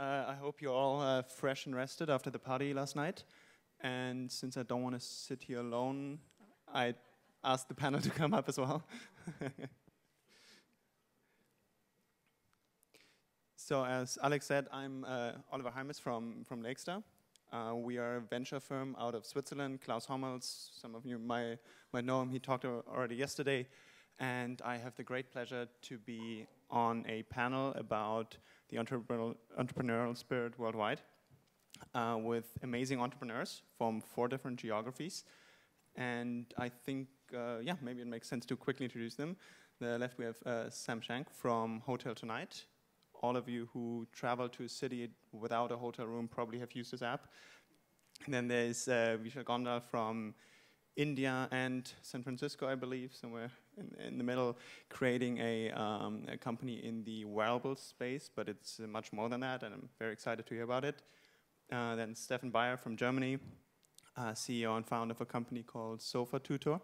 I hope you're all fresh and rested after the party last night. And since I don't want to sit here alone, I asked the panel to come up as well. So as Alex said, I'm Oliver Heimes from Lakestar. We are a venture firm out of Switzerland. Klaus Hommels, some of you might know him. He talked already yesterday. And I have the great pleasure to be on a panel about the entrepreneurial spirit worldwide with amazing entrepreneurs from 4 different geographies. And I think, yeah, maybe it makes sense to quickly introduce them. The left we have Sam Shank from Hotel Tonight. All of you who travel to a city without a hotel room probably have used this app. And then there's Vishal Gondal from India and San Francisco, I believe, somewhere in the middle, creating a company in the wearable space, but it's much more than that, and I'm very excited to hear about it. Then Stephan Bayer from Germany, CEO and founder of a company called Sofa Tutor,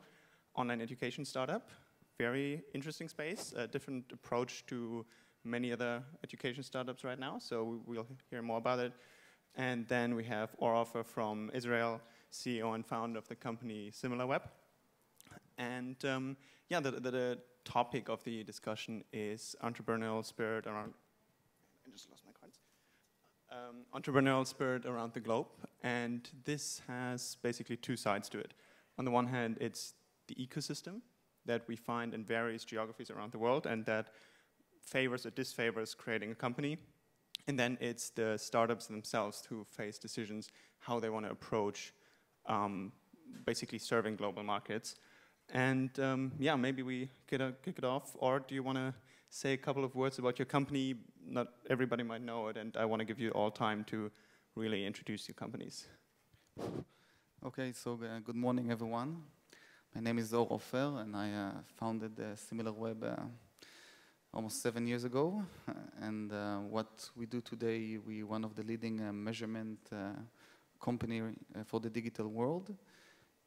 online education startup. Very interesting space, a different approach to many other education startups right now, so we'll hear more about it. And then we have Or Offer from Israel, CEO and founder of the company SimilarWeb. And yeah, the topic of the discussion is entrepreneurial spirit around, I just lost my cards. Entrepreneurial spirit around the globe. And this has basically 2 sides to it. On the one hand, it's the ecosystem that we find in various geographies around the world and that favors or disfavors creating a company. And then it's the startups themselves who face decisions how they want to approach basically serving global markets. And yeah, maybe we kick it off, or do you want to say a couple of words about your company? Not everybody might know it, and I want to give you all time to really introduce your companies. Okay, so good morning, everyone. My name is Or Offer, and I founded SimilarWeb almost 7 years ago. And what we do today, we're one of the leading measurement company for the digital world.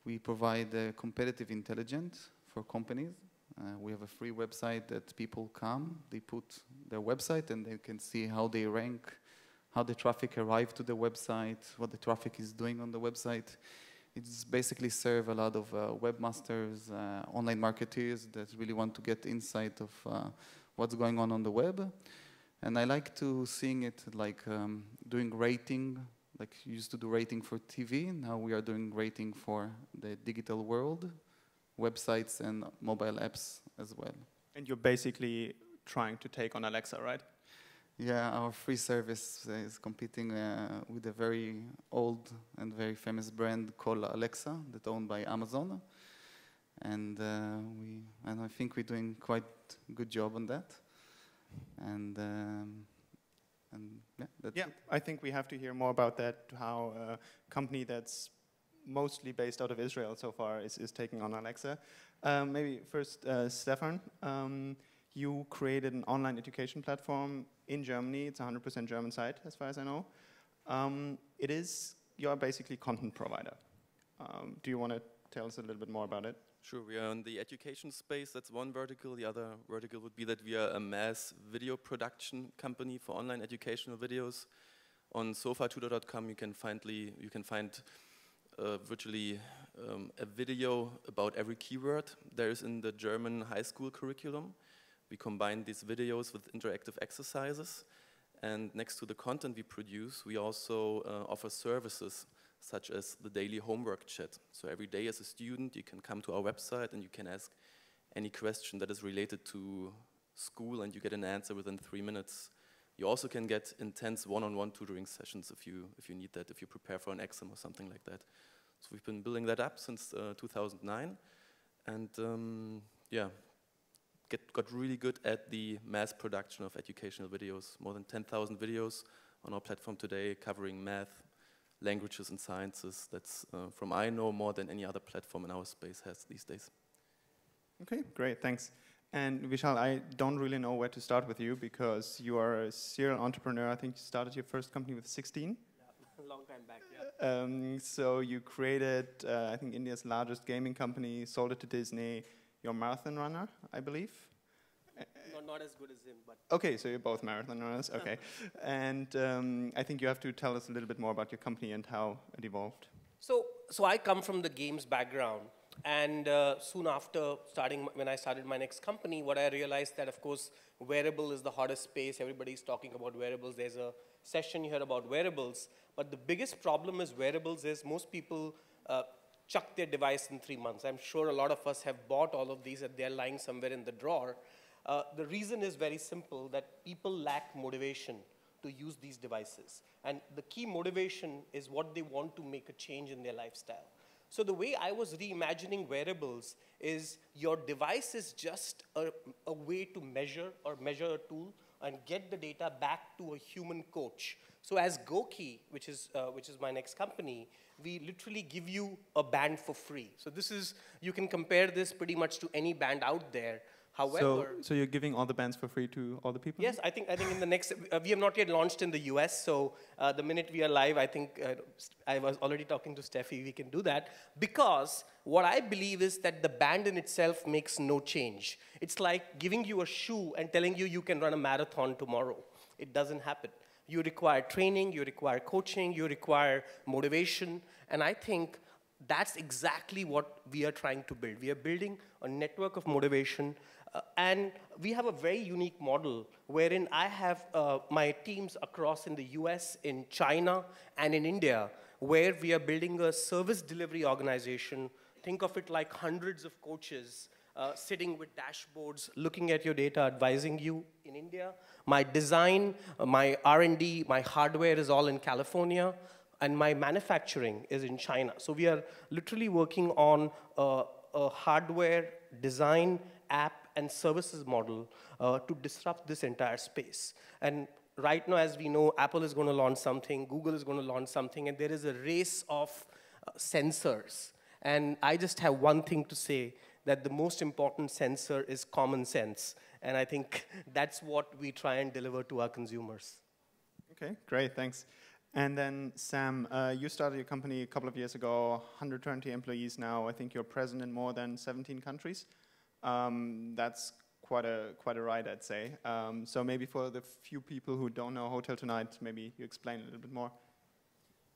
We provide competitive intelligence for companies. We have a free website that people come, they put their website and they can see how they rank, how the traffic arrived to the website, what the traffic is doing on the website. It's basically serve a lot of webmasters, online marketers that really want to get insight of what's going on the web. And I like to seeing it like doing rating, like you used to do rating for TV. Now we are doing rating for the digital world, websites and mobile apps as well. And you're basically trying to take on Alexa, right? Yeah, our free service is competing with a very old and very famous brand called Alexa, that's owned by Amazon. And I think we're doing quite a good job on that. And yeah, that's it. I think we have to hear more about that, how a company that's mostly based out of Israel so far is taking on Alexa. Maybe first, Stephan, you created an online education platform in Germany. It's a 100% German site, as far as I know. You're basically content provider. Do you want to tell us a little bit more about it? Sure, we are in the education space, that's one vertical. The other vertical would be that we are a mass video production company for online educational videos. On sofatutor.com you can find virtually a video about every keyword there is in the German high school curriculum. We combine these videos with interactive exercises, and next to the content we produce, we also offer services such as the daily homework chat. So every day as a student, you can come to our website and you can ask any question that is related to school and you get an answer within 3 minutes. You also can get intense one-on-one tutoring sessions if you need that, if you prepare for an exam or something like that. So we've been building that up since 2009, and yeah, got really good at the mass production of educational videos. More than 10,000 videos on our platform today covering math, languages and sciences. That's, from I know, more than any other platform in our space has these days. Okay, great, thanks. And Vishal, I don't really know where to start with you because you are a serial entrepreneur. I think you started your first company with 16. Yeah, a long time back, yeah. So you created, I think, India's largest gaming company, sold it to Disney. You're a marathon runner, I believe. Not as good as him, but. Okay, so you're both marathon runners, okay. And I think you have to tell us a little bit more about your company and how it evolved. So I come from the games background, and soon after when I started my next company, what I realized that, of course, wearable is the hottest space. Everybody's talking about wearables. There's a session here about wearables, but the biggest problem is wearables is most people chuck their device in 3 months. I'm sure a lot of us have bought all of these and they're lying somewhere in the drawer. The reason is very simple, that people lack motivation to use these devices. And the key motivation is what they want to make a change in their lifestyle. So the way I was reimagining wearables is your device is just a way to measure a tool and get the data back to a human coach. So as Goki, which is my next company, we literally give you a band for free. So you can compare this pretty much to any band out there. However, so you're giving all the bands for free to all the people? Yes, I think in the next, we have not yet launched in the US, so the minute we are live, I think, I was already talking to Steffi, we can do that, because what I believe is that the band in itself makes no change. It's like giving you a shoe and telling you can run a marathon tomorrow. It doesn't happen. You require training, you require coaching, you require motivation, and I think that's exactly what we are trying to build. We are building a network of motivation. And we have a very unique model wherein I have my teams across in the US, in China, and in India, where we are building a service delivery organization. Think of it like hundreds of coaches sitting with dashboards, looking at your data, advising you in India. My design, my R&D, my hardware is all in California, and my manufacturing is in China. So we are literally working on a hardware design, app, and services model to disrupt this entire space. And right now, as we know, Apple is going to launch something, Google is going to launch something, and there is a race of sensors. And I just have one thing to say, that the most important sensor is common sense. And I think that's what we try and deliver to our consumers. Okay, great, thanks. And then, Sam, you started your company a couple of years ago, 120 employees now. I think you're present in more than 17 countries. That's quite a ride, I'd say. So maybe for the few people who don't know Hotel Tonight, maybe you explain a little bit more.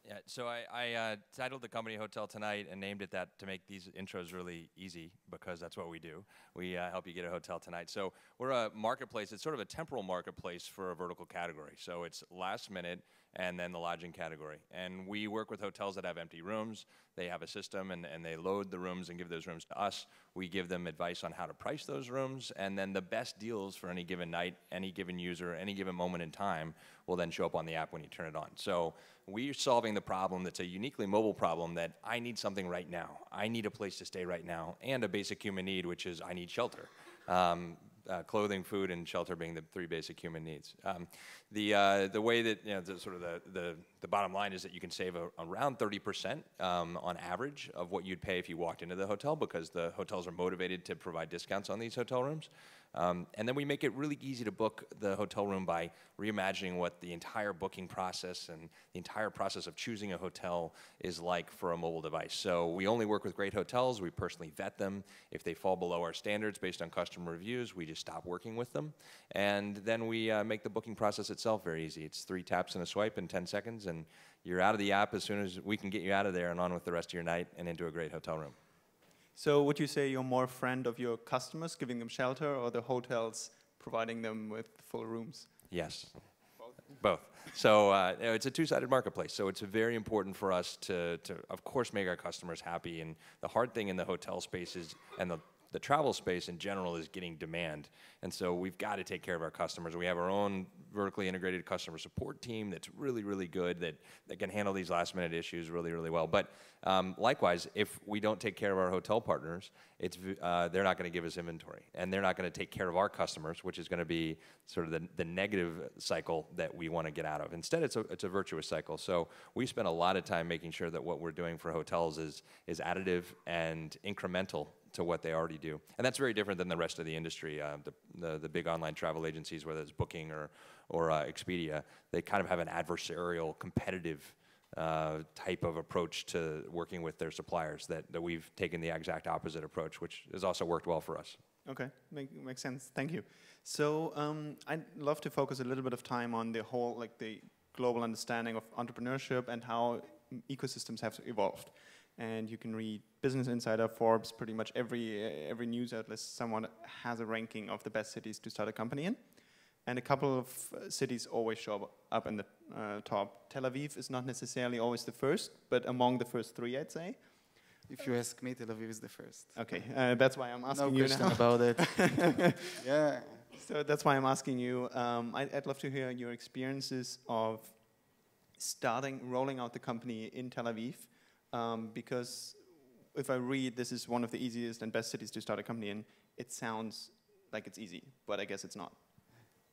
Yeah, so I titled the company Hotel Tonight and named it that to make these intros really easy, because that's what we do. We help you get a hotel tonight. So we're a marketplace. It's sort of a temporal marketplace for a vertical category. So it's last minute and then the lodging category. And we work with hotels that have empty rooms. They have a system, and they load the rooms and give those rooms to us. We give them advice on how to price those rooms, and then the best deals for any given night, any given user, any given moment in time will then show up on the app when you turn it on. So we're solving the problem that's a uniquely mobile problem, that I need something right now. I need a place to stay right now, and a basic human need, which is I need shelter. Clothing, food, and shelter being the 3 basic human needs. The way that, the bottom line is that you can save around 30% on average of what you'd pay if you walked into the hotel, because the hotels are motivated to provide discounts on these hotel rooms. And then we make it really easy to book the hotel room by reimagining what the entire booking process and the entire process of choosing a hotel is like for a mobile device. So we only work with great hotels. We personally vet them. If they fall below our standards based on customer reviews, we just stop working with them. And then we make the booking process itself very easy. It's 3 taps and a swipe in 10 seconds, and you're out of the app as soon as we can get you out of there and on with the rest of your night and into a great hotel room. So would you say you're more a friend of your customers, giving them shelter, or the hotels providing them with full rooms? Yes, both. So it's a two-sided marketplace. So it's very important for us to, of course, make our customers happy. And the hard thing in the hotel space is, and the travel space in general, is getting demand. And so we've got to take care of our customers. We have our own vertically integrated customer support team that's really, really good, that can handle these last-minute issues really, really well. But likewise, if we don't take care of our hotel partners, they're not going to give us inventory. And they're not going to take care of our customers, which is going to be sort of the negative cycle that we want to get out of. Instead, it's a virtuous cycle. So we spend a lot of time making sure that what we're doing for hotels is additive and incremental to what they already do. And that's very different than the rest of the industry. The big online travel agencies, whether it's Booking or Expedia, they kind of have an adversarial, competitive type of approach to working with their suppliers, that we've taken the exact opposite approach, which has also worked well for us. Okay, makes sense. Thank you. So I'd love to focus a little bit of time on the whole, like the global understanding of entrepreneurship and how ecosystems have evolved. And you can read Business Insider, Forbes, pretty much every news outlet. Someone has a ranking of the best cities to start a company in. And a couple of cities always show up in the top. Tel Aviv is not necessarily always the first, but among the first three, I'd say. If you ask me, Tel Aviv is the first. Okay, that's why I'm asking no you question now. about it. Yeah. So that's why I'm asking you. I'd love to hear your experiences of rolling out the company in Tel Aviv, because if I read this is one of the easiest and best cities to start a company in, it sounds like it's easy, but I guess it's not.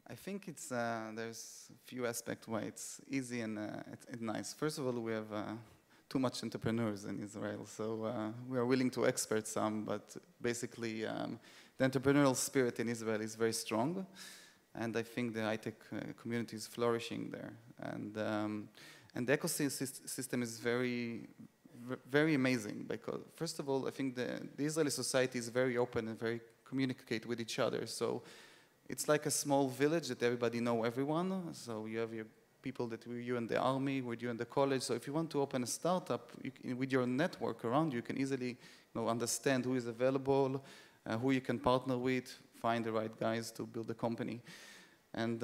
I think it's there's a few aspects why it's easy and it's nice. First of all, we have too much entrepreneurs in Israel, so we are willing to expert some, but basically the entrepreneurial spirit in Israel is very strong, and I think the high-tech community is flourishing there. And the ecosystem is very amazing because, first of all, I think the Israeli society is very open and very communicate with each other. So it's like a small village that everybody know everyone. So you have your people that were you in the army, with you in the college. So if you want to open a startup with your network around you can easily understand who is available, who you can partner with, find the right guys to build a company. And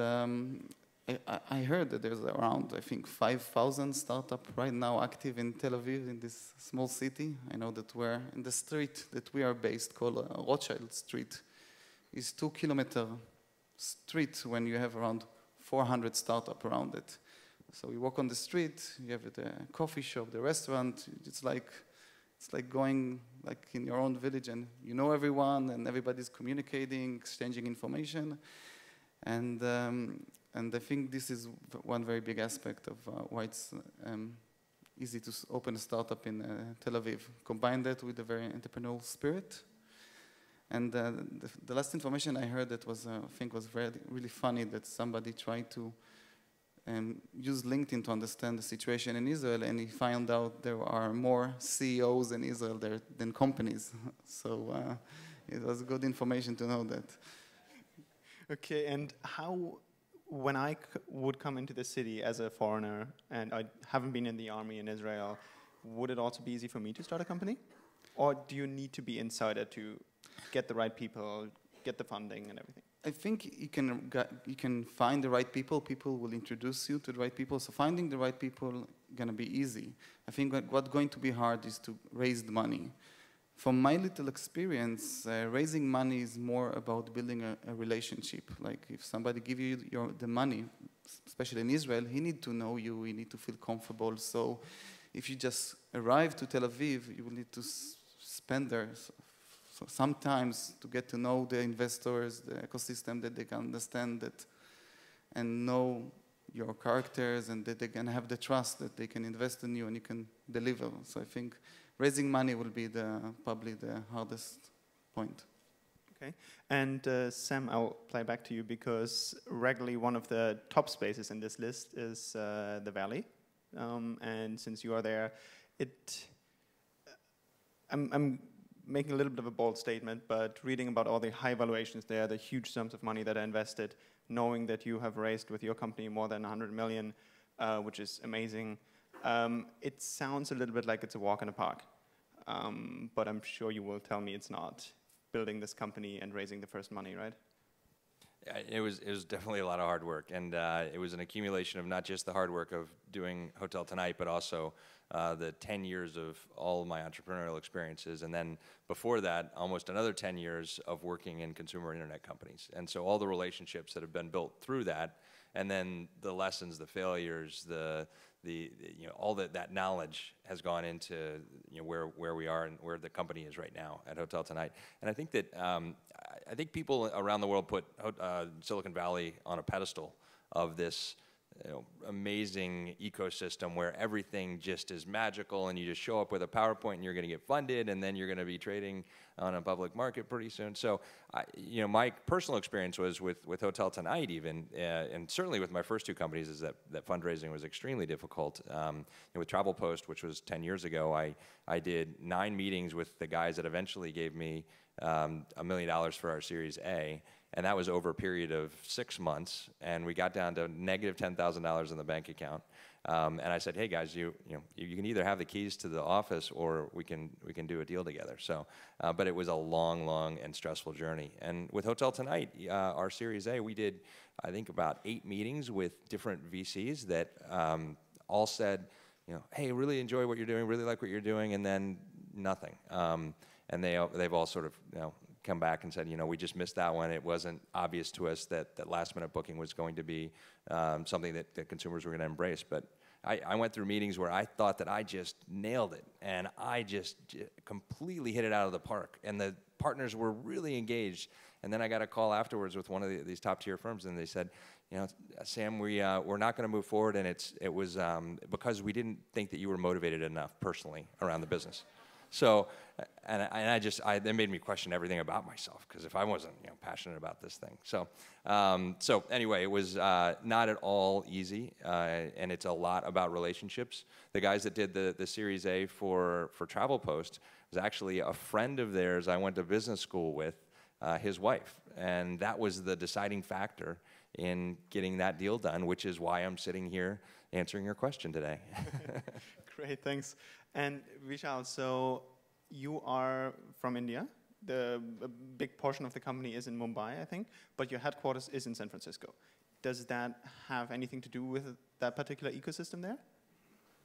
I heard that there's around, I think, 5,000 startups right now active in Tel Aviv, in this small city. I know that we're in the street that we are based, called Rothschild Street, is 2-kilometer street when you have around 400 startups around it. So you walk on the street, you have the coffee shop, the restaurant. It's like going like in your own village, and you know everyone, and everybody's communicating, exchanging information, and I think this is one very big aspect of why it's easy to open a startup in Tel Aviv. Combine that with a very entrepreneurial spirit. And the last information I heard that was, I think, was really funny, that somebody tried to use LinkedIn to understand the situation in Israel, and he found out there are more CEOs in Israel there than companies. So it was good information to know that. Okay, and how, when I would come into the city as a foreigner, and I haven't been in the army in Israel, would it also be easy for me to start a company? Or do you need to be insider to get the right people, get the funding and everything? I think you can find the right people. People will introduce you to the right people. So finding the right people gonna be easy. I think what's going to be hard is to raise the money. From my little experience, raising money is more about building a relationship. Like if somebody give you the money, especially in Israel, he need to know you, he need to feel comfortable. So if you just arrive to Tel Aviv, you will need to spend there sometimes to get to know the investors, the ecosystem, that they can understand that and know your characters, and that they can have the trust that they can invest in you and you can deliver. So I think raising money will be probably the hardest point. Okay, and Sam, I'll play back to you because regularly one of the top spaces in this list is the Valley, and since you are there, I'm making a little bit of a bold statement, but reading about all the high valuations there, the huge sums of money that are invested, knowing that you have raised with your company more than 100 million, which is amazing, it sounds a little bit like it's a walk in the park. But I'm sure you will tell me it's not, building this company and raising the first money, right? Yeah, it was definitely a lot of hard work, and it was an accumulation of not just the hard work of doing Hotel Tonight, but also the 10 years of all of my entrepreneurial experiences, and then before that, almost another 10 years of working in consumer internet companies. And so all the relationships that have been built through that, and then the lessons, the failures, all that knowledge has gone into where we are and where the company is right now at Hotel Tonight. And I think that I think people around the world put Silicon Valley on a pedestal of this amazing ecosystem where everything just is magical, and you just show up with a PowerPoint and you're going to get funded, and then you're going to be trading on a public market pretty soon. So, my personal experience was with Hotel Tonight even, and certainly with my first two companies, is that fundraising was extremely difficult. With Travel Post, which was 10 years ago, I did 9 meetings with the guys that eventually gave me $1 million for our Series A. And that was over a period of 6 months, and we got down to negative $10,000 in the bank account. And I said, hey guys, you can either have the keys to the office or we can do a deal together. So, but it was a long and stressful journey. And with Hotel Tonight, our Series A, we did, I think, about 8 meetings with different VCs that all said, hey, really enjoy what you're doing, really like what you're doing, and then nothing. And they've all sort of, come back and said, we just missed that one. It wasn't obvious to us that last-minute booking was going to be something that consumers were going to embrace. But I went through meetings where I thought that I just nailed it, and I just completely hit it out of the park. And the partners were really engaged. And then I got a call afterwards with one of these top-tier firms, and they said, Sam, we're not going to move forward, and it was because we didn't think that you were motivated enough personally around the business. So, that made me question everything about myself, because if I wasn't, passionate about this thing. So, anyway, it was not at all easy, and it's a lot about relationships. The guys that did the Series A for Travel Post was actually a friend of theirs I went to business school with, his wife, and that was the deciding factor in getting that deal done, which is why I'm sitting here answering your question today. Great, thanks. And Vishal, so you are from India. A big portion of the company is in Mumbai, I think, but your headquarters is in San Francisco. Does that have anything to do with that particular ecosystem there?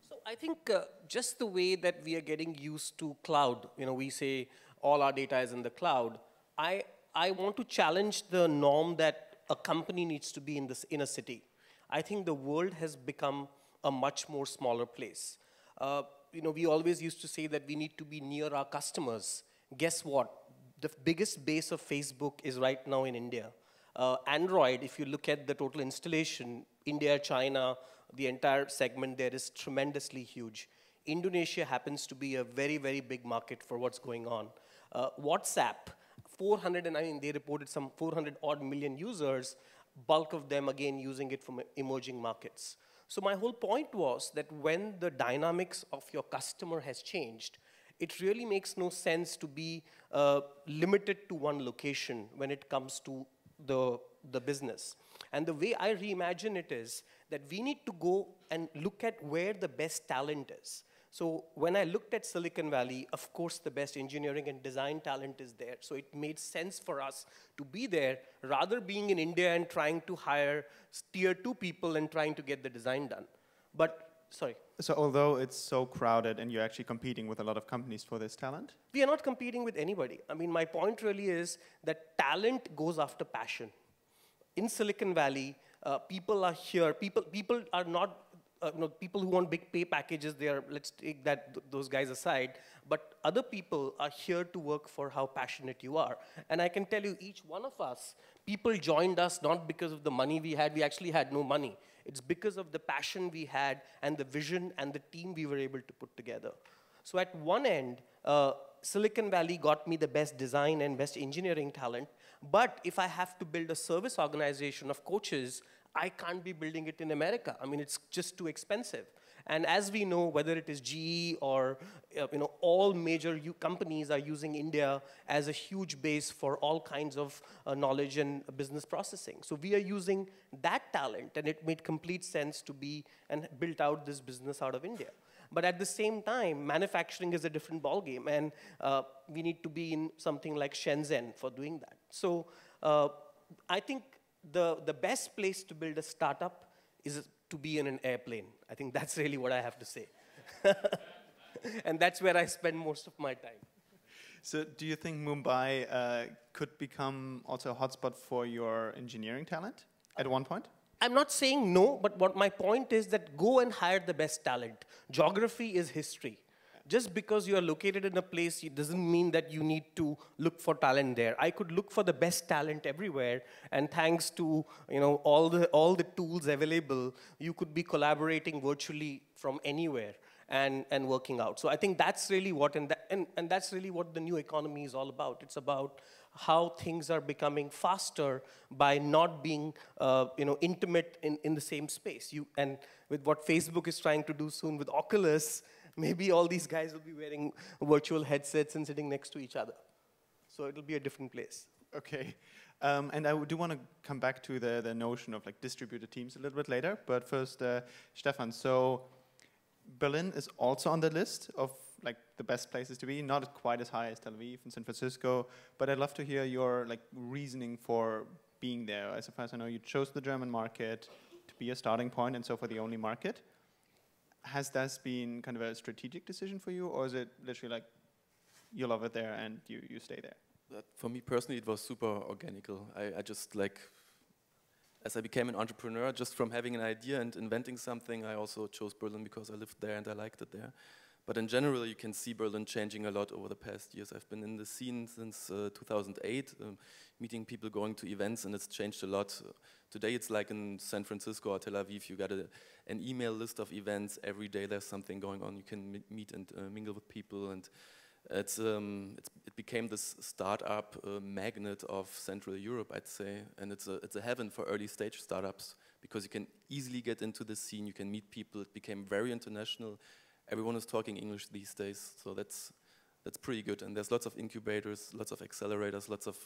So I think just the way that we are getting used to cloud, we say all our data is in the cloud. I want to challenge the norm that a company needs to be in a city. I think the world has become a much more smaller place. We always used to say that we need to be near our customers. Guess what? The biggest base of Facebook is right now in India. Android, if you look at the total installation, India, China, the entire segment there is tremendously huge. Indonesia happens to be a very, very big market for what's going on. WhatsApp, they reported some 400 odd million users, bulk of them again using it from emerging markets. So my whole point was that when the dynamics of your customer has changed, it really makes no sense to be limited to one location when it comes to the business. And the way I reimagine it is that we need to go and look at where the best talent is. So when I looked at Silicon Valley, of course, the best engineering and design talent is there. So it made sense for us to be there, rather being in India and trying to hire tier 2 people and trying to get the design done. But, sorry. So although it's so crowded and you're actually competing with a lot of companies for this talent? We are not competing with anybody. I mean, my point really is that talent goes after passion. In Silicon Valley, people are here. People are not people who want big pay packages, let's take those guys aside, but other people are here to work for how passionate you are. And I can tell you, each one of us, people joined us not because of the money we actually had no money. It's because of the passion we had and the vision and the team we were able to put together. So at one end, Silicon Valley got me the best design and best engineering talent, but if I have to build a service organization of coaches, I can't be building it in America. I mean, it's just too expensive. And as we know, whether it is GE or all major companies are using India as a huge base for all kinds of knowledge and business processing. So we are using that talent, and it made complete sense to be and built out this business out of India. But at the same time, manufacturing is a different ballgame, and we need to be in something like Shenzhen for doing that. So I think the best place to build a startup is to be in an airplane. I think that's really what I have to say. And that's where I spend most of my time. So do you think Mumbai could become also a hotspot for your engineering talent at one point? I'm not saying no, but what my point is that go and hire the best talent. Geography is history. Just because you are located in a place, it doesn't mean that you need to look for talent there. I could look for the best talent everywhere, and thanks to all the tools available, you could be collaborating virtually from anywhere and working out. So I think that's really what, and that's really what the new economy is all about. It's about how things are becoming faster by not being intimate in the same space. And with what Facebook is trying to do soon with Oculus, maybe all these guys will be wearing virtual headsets and sitting next to each other. So it'll be a different place. Okay. And I do want to come back to the notion of like distributed teams a little bit later. But first, Stephan, so Berlin is also on the list of like the best places to be, not quite as high as Tel Aviv and San Francisco, but I'd love to hear your like reasoning for being there. As far as I know, you chose the German market to be a starting point and so for the only market. Has that been kind of a strategic decision for you, or is it literally like you love it there and you stay there? For me personally, it was super organical. I just like, as I became an entrepreneur, just from having an idea and inventing something, I also chose Berlin because I lived there and I liked it there. But in general, you can see Berlin changing a lot over the past years. I've been in the scene since 2008, meeting people, going to events, and it's changed a lot. Today it's like in San Francisco or Tel Aviv, you got an email list of events. Every day there's something going on. You can meet and mingle with people, and it became this startup magnet of Central Europe, I'd say, and it's a heaven for early stage startups because you can easily get into the scene, you can meet people. It became very international. Everyone is talking English these days, so that's pretty good. And there's lots of incubators, lots of accelerators, lots of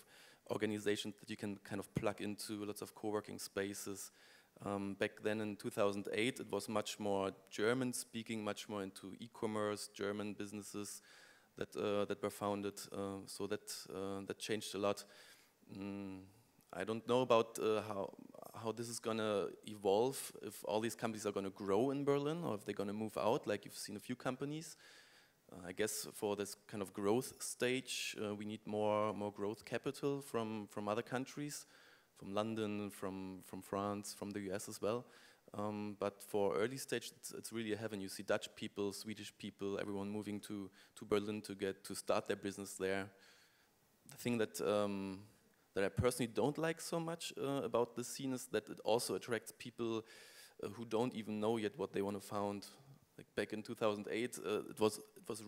organizations that you can kind of plug into, lots of co-working spaces. Back then in 2008, it was much more German-speaking, much more into e-commerce, German businesses that were founded. So that changed a lot. I don't know about how this is going to evolve, if all these companies are going to grow in Berlin or if they're going to move out, like you've seen a few companies. I guess for this kind of growth stage, we need more growth capital from other countries, from London, from France, from the US as well. But for early stage, it's really a heaven. You see Dutch people, Swedish people, everyone moving to Berlin to start their business there. The thing that I personally don't like so much about this scene is that it also attracts people who don't even know yet what they want to found. Like back in 2008, it was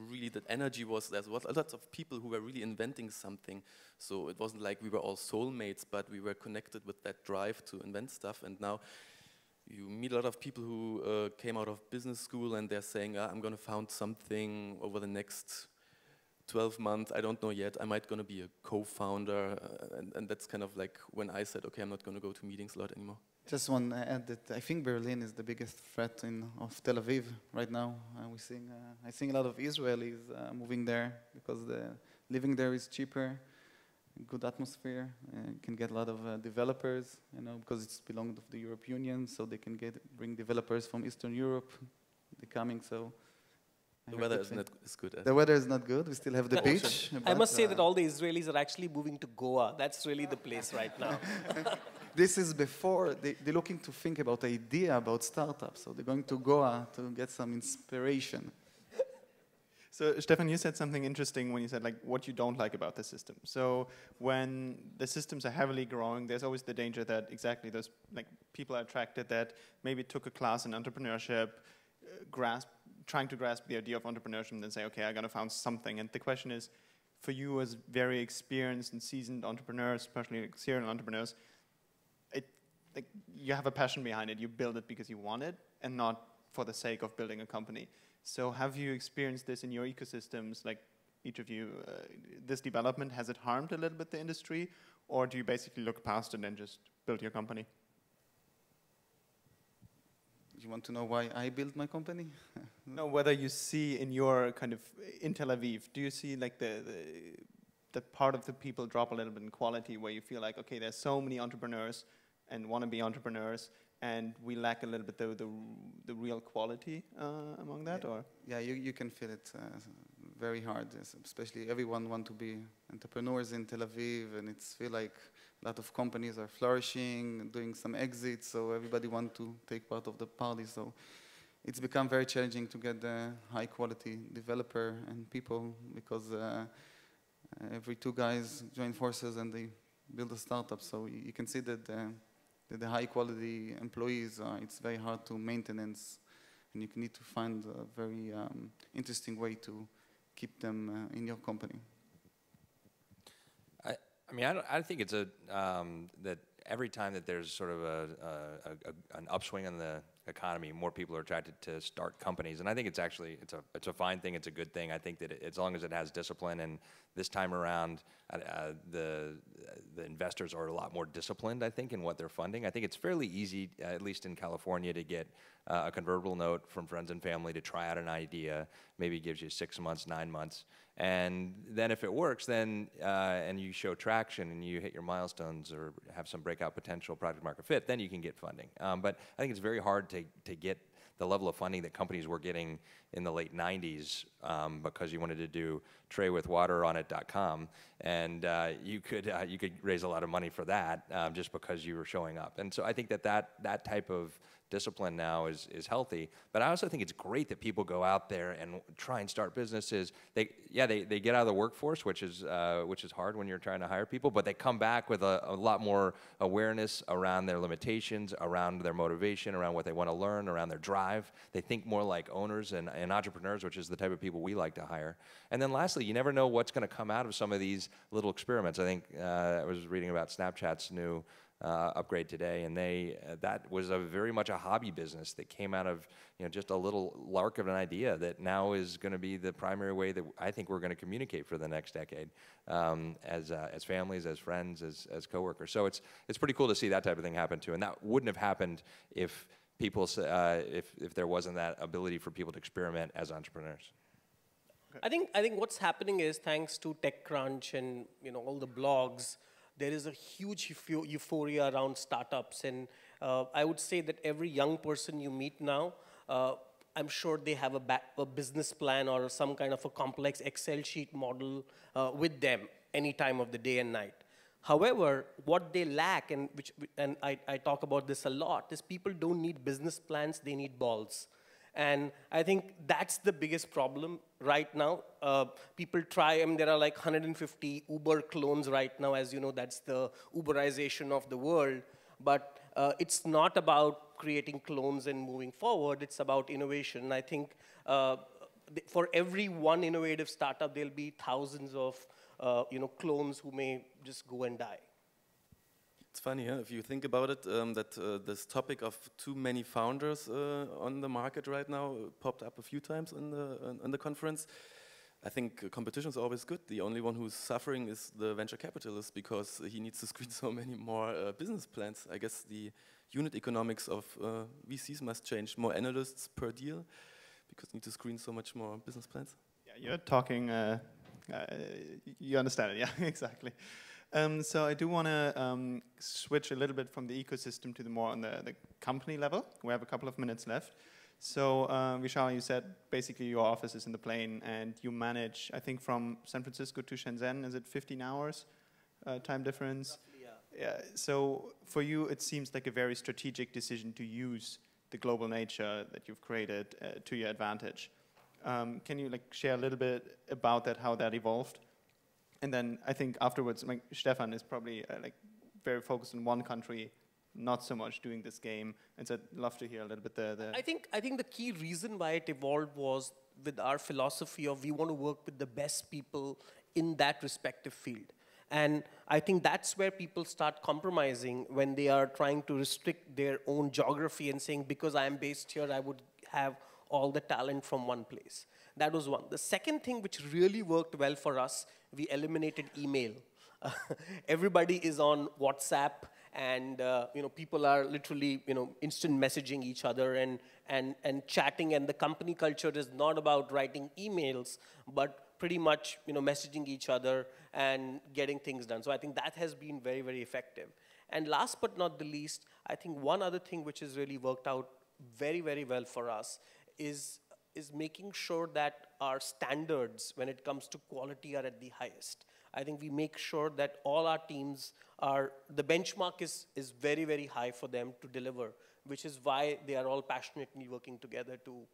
really that energy was, there was lots of people who were really inventing something. So it wasn't like we were all soulmates, but we were connected with that drive to invent stuff. And now you meet a lot of people who came out of business school and they're saying, I'm going to found something over the next 12 months, I don't know yet, I might going to be a co-founder, and that's kind of like when I said, okay, I'm not going to go to meetings a lot anymore. Just want to add that I think Berlin is the biggest threat of Tel Aviv right now. I think a lot of Israelis moving there because living there is cheaper, good atmosphere. You can get a lot of developers, because it's belonged to the European Union, so they can bring developers from Eastern Europe. They're coming, so. The weather is good. The weather is not good. We still have the beach. I must say that all the Israelis are actually moving to Goa. That's really the place right now. This is before they're looking to think about idea about startups. So they're going to Goa to get some inspiration. So Stephan, you said something interesting when you said like what you don't like about the system. So when the systems are heavily growing, there's always the danger that exactly those like people are attracted that maybe took a class in entrepreneurship, trying to grasp the idea of entrepreneurship and then say, okay, I'm going to found something. And the question is, for you as very experienced and seasoned entrepreneurs, especially like serial entrepreneurs, like you have a passion behind it. You build it because you want it and not for the sake of building a company. So have you experienced this in your ecosystems, like each of you, this development, has it harmed a little bit the industry, or do you basically look past it and just build your company? You want to know why I built my company? No, whether you see in your kind of, in Tel Aviv, do you see like the part of the people drop a little bit in quality where you feel like, okay, there's so many entrepreneurs and want to be entrepreneurs and we lack a little bit the real quality among that? Yeah. Or? Yeah, you can feel it very hard, especially everyone want to be entrepreneurs in Tel Aviv, and it's feel like a lot of companies are flourishing, doing some exits, so everybody want to take part of the party. So it's become very challenging to get the high quality developer and people because every two guys join forces and they build a startup. So you can see that the high quality employees, it's very hard to maintenance, and you need to find a very interesting way to keep them in your company. I mean, I think it's that every time that there's sort of an upswing in the economy, more people are attracted to start companies, and I think it's actually it's a fine thing. It's a good thing. I think that as long as it has discipline, and this time around, the investors are a lot more disciplined, I think, in what they're funding. I think it's fairly easy, at least in California, to get a convertible note from friends and family to try out an idea. Maybe it gives you 6 months, 9 months. And then if it works, then and you show traction and you hit your milestones or have some breakout potential, product market fit, then you can get funding. But I think it's very hard to get the level of funding that companies were getting in the late 90s because you wanted to do traywithwateronit.com, and you could raise a lot of money for that just because you were showing up. And so I think that type of discipline now is healthy, but I also think it's great that people go out there and try and start businesses. They get out of the workforce, which is hard when you're trying to hire people, but they come back with a lot more awareness around their limitations, around their motivation, around what they want to learn, around their drive. They think more like owners and entrepreneurs, which is the type of people we like to hire. And then lastly, you never know what's going to come out of some of these little experiments. I think I was reading about Snapchat's new upgrade today, and that was very much a hobby business that came out of just a little lark of an idea that now is going to be the primary way that I think we're going to communicate for the next decade as families, as friends, as coworkers. So it's pretty cool to see that type of thing happen too, and that wouldn't have happened if there wasn't that ability for people to experiment as entrepreneurs. I think what's happening is, thanks to TechCrunch and all the blogs, there is a huge euphoria around startups, and I would say that every young person you meet now, I'm sure they have a business plan or some kind of a complex Excel sheet model with them any time of the day and night. However, what they lack, and I talk about this a lot, is people don't need business plans, they need balls. And I think that's the biggest problem right now. People try, there are like 150 Uber clones right now, as you know, that's the Uberization of the world. But it's not about creating clones and moving forward, it's about innovation. I think for every one innovative startup, there'll be thousands of clones who may just go and die. It's funny, if you think about it, that this topic of too many founders on the market right now popped up a few times in the conference. I think competition is always good. The only one who's suffering is the venture capitalist because he needs to screen so many more business plans. I guess the unit economics of VCs must change. More analysts per deal because they need to screen so much more business plans. Yeah, you're talking, you understand it, yeah, exactly. So I do want to switch a little bit from the ecosystem to the more on the company level. We have a couple of minutes left. So Vishal, you said basically your office is in the plane and you manage, I think from San Francisco to Shenzhen, is it 15 hours time difference? Roughly, yeah. So for you, it seems like a very strategic decision to use the global nature that you've created to your advantage. Can you share a little bit about that, how that evolved? And then I think afterwards, Stephan is probably very focused on one country, not so much doing this game. And so I'd love to hear a little bit the I think the key reason why it evolved was with our philosophy of we want to work with the best people in that respective field. And I think that's where people start compromising when they are trying to restrict their own geography and saying, because I am based here, I would have all the talent from one place. That was one. The second thing which really worked well for us, we eliminated email. Everybody is on WhatsApp, and people are literally instant messaging each other and chatting. And the company culture is not about writing emails, but pretty much messaging each other and getting things done. So I think that has been very, very effective. And last but not the least, I think one other thing which has really worked out very, very well for us is making sure that our standards when it comes to quality are at the highest. I think we make sure that all our teams the benchmark is very, very high for them to deliver, which is why they are all passionately working together to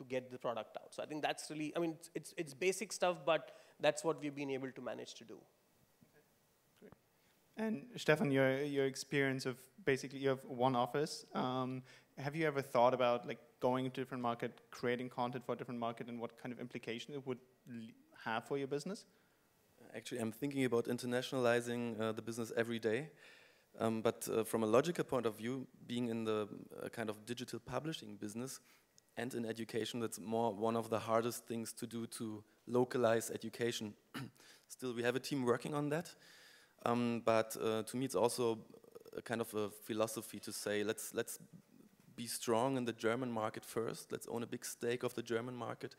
get the product out. So I think that's really, it's basic stuff, but that's what we've been able to manage to do. Great. And Stephan, your experience of basically you have one office. Have you ever thought about going to a different market, creating content for a different market, and what kind of implication it would have for your business? Actually, I'm thinking about internationalizing the business every day. But from a logical point of view, being in the kind of digital publishing business and in education, that's more one of the hardest things to do to localize education. Still, we have a team working on that. But to me, it's also a kind of a philosophy to say, let's be strong in the German market first. Let's own a big stake of the German market,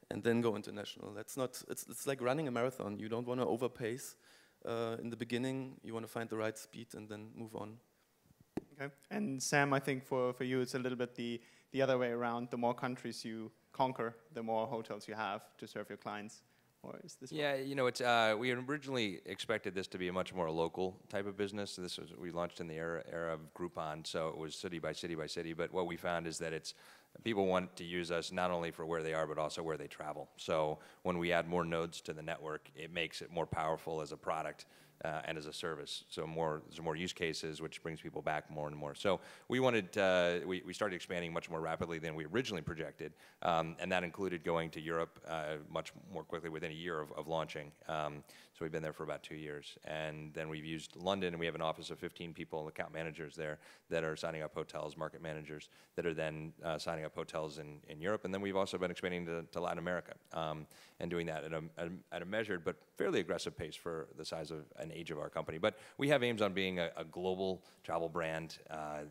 and then go international. That's not. It's like running a marathon. You don't want to overpace in the beginning. You want to find the right speed and then move on. Okay. And Sam, I think for you, it's a little bit the other way around. The more countries you conquer, the more hotels you have to serve your clients. Or is this? Yeah, you know, it's we originally expected this to be a much more local type of business. This was we launched in the era of Groupon, so it was city by city by city. But what we found is that it's people want to use us not only for where they are, but also where they travel. So when we add more nodes to the network, it makes it more powerful as a product and as a service. So there's more use cases, which brings people back more and more. So we wanted, we started expanding much more rapidly than we originally projected, and that included going to Europe much more quickly within a year of launching. So we've been there for about 2 years. And then we've used London, and we have an office of 15 people, account managers there, that are signing up hotels, market managers, that are then signing up hotels in Europe. And then we've also been expanding to Latin America, and doing that at a measured but fairly aggressive pace for the size of an age of our company. But we have aims on being a global travel brand,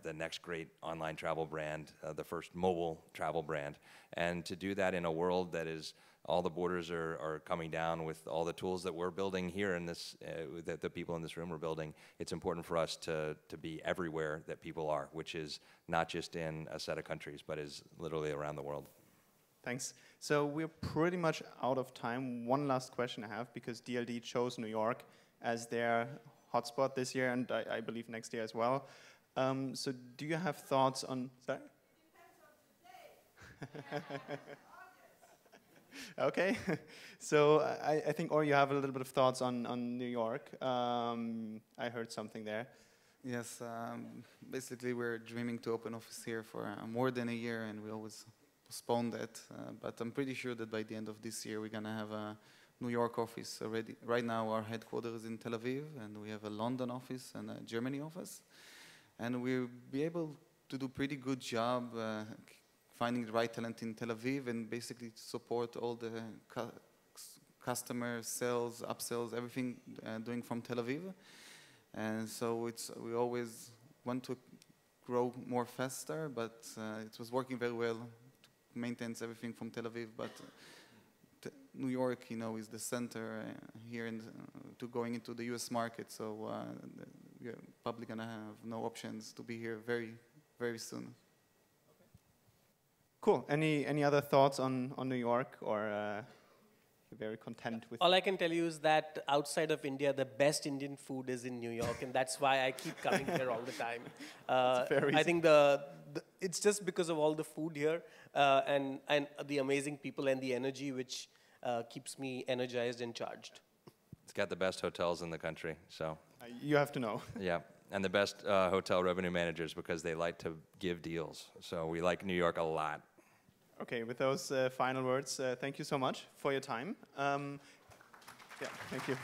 the next great online travel brand, the first mobile travel brand. And to do that in a world that is, all the borders are coming down with all the tools that we're building here in this, that the people in this room are building, it's important for us to be everywhere that people are, which is not just in a set of countries, but is literally around the world. Thanks. So we're pretty much out of time. One last question I have, because DLD chose New York as their hotspot this year, and I believe next year as well. So do you have thoughts on... Sorry? Okay. So I think, or you have a little bit of thoughts on New York. I heard something there. Yes, basically we're dreaming to open office here for more than a year, and we always postpone that. But I'm pretty sure that by the end of this year we're going to have a New York office already. Right now our headquarters is in Tel Aviv, and we have a London office and a Germany office. And we'll be able to do pretty good job finding the right talent in Tel Aviv and basically support all the customer sales, upsells, everything doing from Tel Aviv. And so we always want to grow more faster, but it was working very well to maintain everything from Tel Aviv. But New York, you know, is the center here to going into the US market. So we're probably going to have no options to be here very, very soon. Cool. Any other thoughts on New York, or you're very content with? All I can tell you is that outside of India, the best Indian food is in New York, and that's why I keep coming here all the time. I think it's just because of all the food here and the amazing people and the energy which keeps me energized and charged. It's got the best hotels in the country, so. You have to know. Yeah. And the best hotel revenue managers, because they like to give deals. So we like New York a lot. Okay, with those final words, thank you so much for your time. Yeah, thank you.